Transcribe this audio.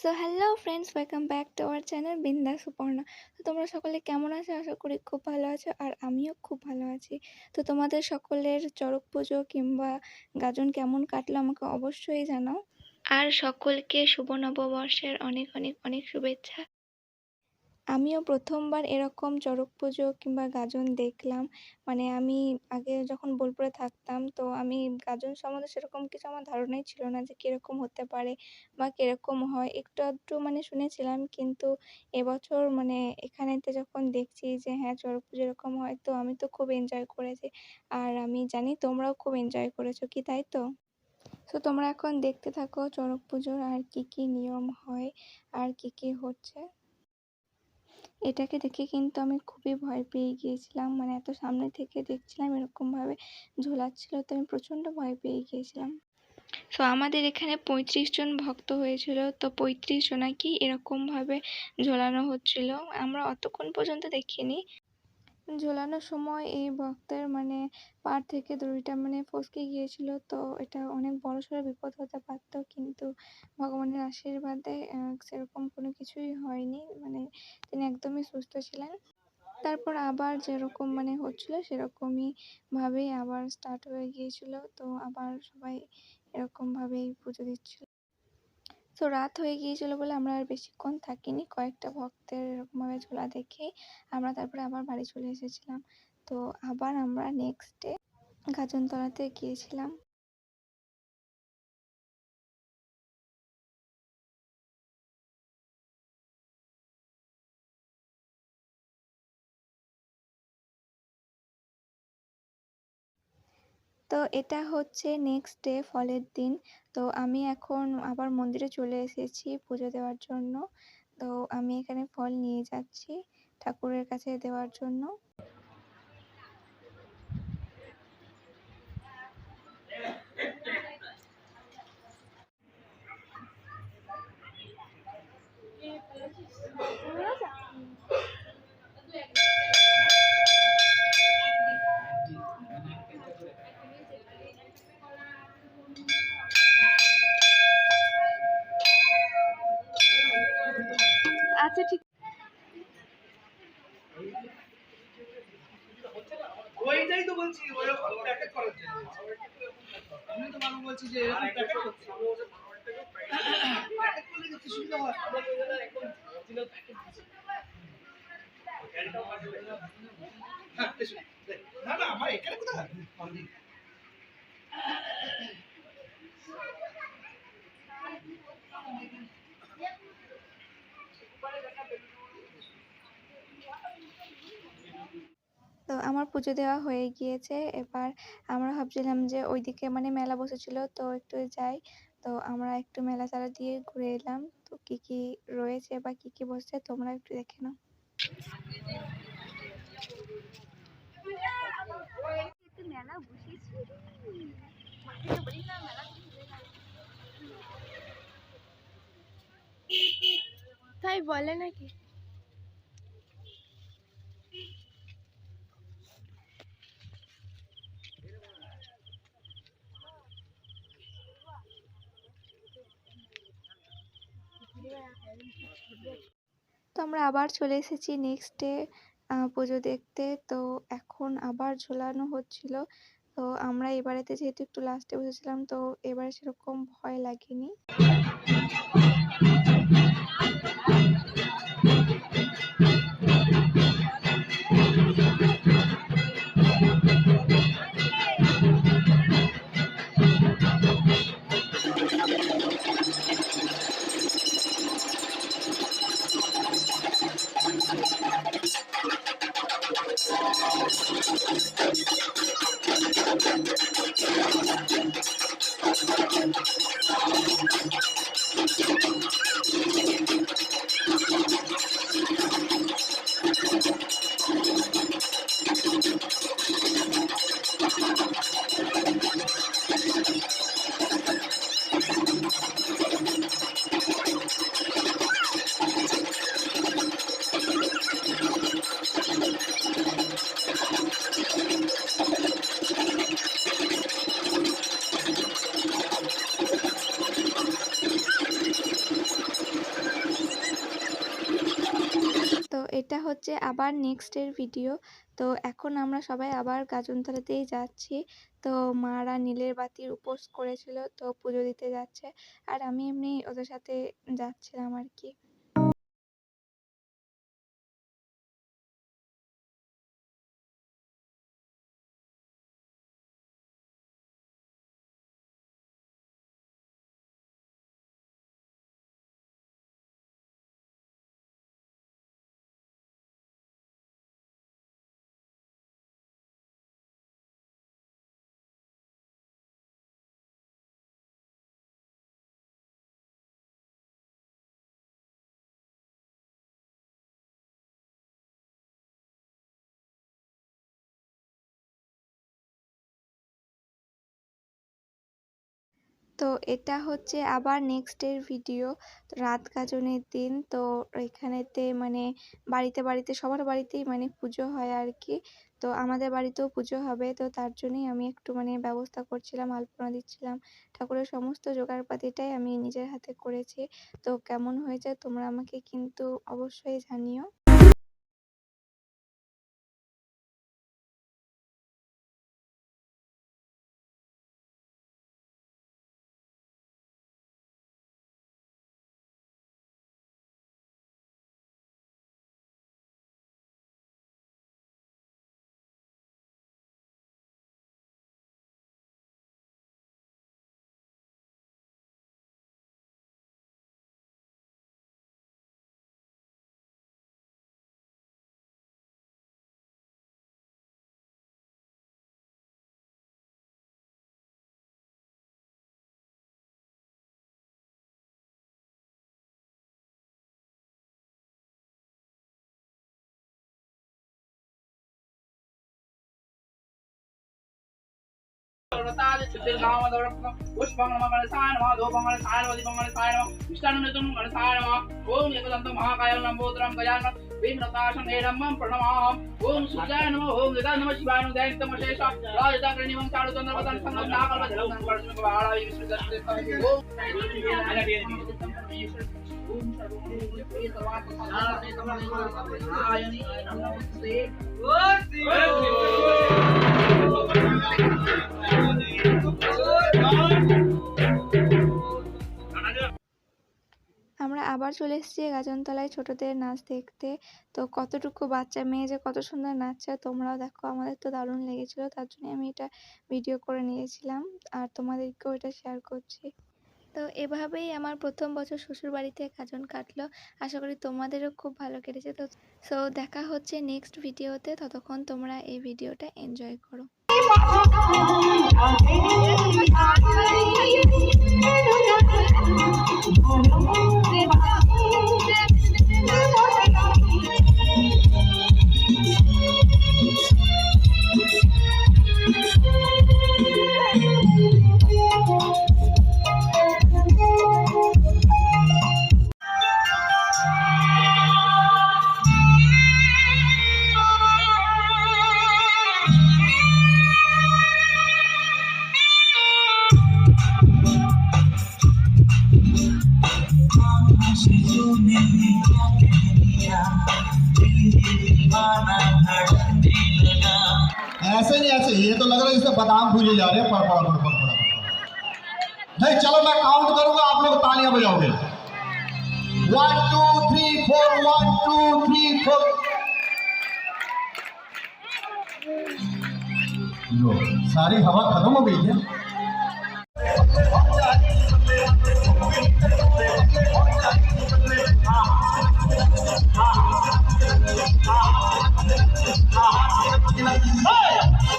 So hello friends, welcome back to our channel বিন্দাস সুপর্ণা। তো তোমরা সকলে কেমন আছো? আশা করি খুব ভালো আছো, আর আমিও খুব ভালো আছি। তো তোমাদের সকলের চড়ক পুজো কিংবা গাজন কেমন কাটলো আমাকে অবশ্যই জানাও। আর সকলকে শুভ নববর্ষের অনেক অনেক অনেক শুভেচ্ছা। আমিও প্রথমবার এরকম চড়ক পুজো কিংবা গাজন দেখলাম। মানে আমি আগে যখন বোলপুরে থাকতাম, তো আমি গাজন সম্বন্ধে সেরকম কিছু আমার ধারণাই ছিল না যে কীরকম হতে পারে বা কীরকম হয়। একটু আধটু মানে শুনেছিলাম, কিন্তু এবছর মানে এখানেতে যখন দেখছি যে হ্যাঁ, চড়ক পুজো এরকম হয়, তো আমি তো খুব এনজয় করেছি। আর আমি জানি তোমরাও খুব এনজয় করেছো, কি তাই তো? তো তোমরা এখন দেখতে থাকো চড়ক পুজোর আর কি কি নিয়ম হয় আর কি কি হচ্ছে। এটাকে দেখে কিন্তু আমি খুবই ভয় পেয়ে গিয়েছিলাম। মানে এত সামনে থেকে দেখছিলাম এরকমভাবে ঝোলাচ্ছিল, তো আমি প্রচণ্ড ভয় পেয়ে গিয়েছিলাম। সো আমাদের এখানে 35 জন ভক্ত হয়েছিল, তো 35 জনাকেই এরকমভাবে ঝোলানো হচ্ছিল। আমরা অতক্ষণ পর্যন্ত দেখিনি। ঝোলানোর সময় এই ভক্তের মানে পা থেকে দড়িটা মানে ফসকে গিয়েছিল, তো এটা অনেক বড়সড় বিপদ হতে পারতো, কিন্তু ভগবানের আশীর্বাদে সেরকম কোনো কিছুই হয়নি। মানে তিনি একদমই সুস্থ ছিলেন। তারপর আবার যেরকম মানে হচ্ছিল সেরকমই ভাবেই আবার স্টার্ট হয়ে গিয়েছিল, তো আবার সবাই এরকমভাবেই পুজো দিচ্ছিল। তো রাত হয়ে গিয়েছিল বলে আমরা আর বেশিক্ষণ থাকিনি। কয়েকটা ভক্তের এরকমভাবে ঝোলা দেখেই আমরা তারপরে আবার বাড়ি চলে এসেছিলাম। তো আবার আমরা নেক্সট ডে গাজনতলাতে গিয়েছিলাম। তো এটা হচ্ছে নেক্সট ডে, ফলের দিন। তো আমি এখন আবার মন্দিরে চলে এসেছি পুজো দেওয়ার জন্য। তো আমি এখানে ফল নিয়ে যাচ্ছি ঠাকুরের কাছে দেওয়ার জন্য। আচ্ছা, ঠিক। ওইটাই তো বলছি, ওইরকম প্যাকেট করার জন্য আমি তো বারবার বলছি যে এরকম প্যাকেট করতে প্যাকেট করলে কিছু সুবিধা হয়। একদম অরিজিনাল প্যাকেট না না, আমার এখানে কোথায় তো আমার পুজো দেওয়া হয়ে গিয়েছে। এবার আমরা ভাবছিলাম যে ওইদিকে মানে মেলা বসেছিল, তো একটু যাই। তো আমরা একটু মেলা চারা দিয়ে ঘুরে এলাম। তো কি কি রয়েছে বা কি কি বসছে তোমরা একটু দেখে নাও। তাই বলে নাকি? তো আমরা আবার চলে এসেছি নেক্সট ডে পুজো দেখতে। তো এখন আবার ঝোলানো হচ্ছিল। তো আমরা এবারেতে যেহেতু একটু লাস্টে বসেছিলাম, তো এবারে সেরকম ভয় লাগেনি। এটা হচ্ছে আবার নেক্সটের ভিডিও। তো এখন আমরা সবাই আবার গাজনতলাতেই যাচ্ছি। তো মারা নীলের বাতির উপোস করেছিল, তো পুজো দিতে যাচ্ছে। আর আমি এমনি ওদের সাথে যাচ্ছিলাম আর কি। তো এটা হচ্ছে আবার নেক্সটের ভিডিও, রাত গাজনের দিন। তো এখানেতে মানে বাড়িতে সবার বাড়িতেই মানে পুজো হয় আর কি। তো আমাদের বাড়িতেও পুজো হবে, তো তার জন্যই আমি একটু মানে ব্যবস্থা করছিলাম, আলপনা দিচ্ছিলাম, ঠাকুরের সমস্ত জোগাড়পাতিটাই আমি নিজের হাতে করেছি। তো কেমন হয়েছে তোমরা আমাকে কিন্তু অবশ্যই জানিও। আমরা আবার চলে এসেছি গাজনতলায় ছোটদের নাচ দেখতে। তো কতটুকু বাচ্চা মেয়ে যে কত সুন্দর নাচছে তোমরাও দেখো, আমাদের তো দারুণ লেগেছিল, তার জন্য আমি এটা ভিডিও করে নিয়েছিলাম আর তোমাদেরকেও এটা শেয়ার করছি। তো এভাবেই আমার প্রথম বছর শ্বশুরবাড়িতে গাজন কাটলো। আশা করি তোমাদেরও খুব ভালো কেটেছে। তো দেখা হচ্ছে নেক্সট ভিডিওতে, ততক্ষণ তোমরা এই ভিডিওটা এনজয় করো। ऐसे नहीं, ऐसे ये तो लग रहा है जैसे बादाम भूजे जा रहे हैं। पड़ पड़ा पड़ पड़ नहीं, चलो मैं काउंट करूंगा, आप लोग तालियां बजाओगे। 1 2 3 4 1 2 3 4। लो, सारी हवा खत्म हो गई है।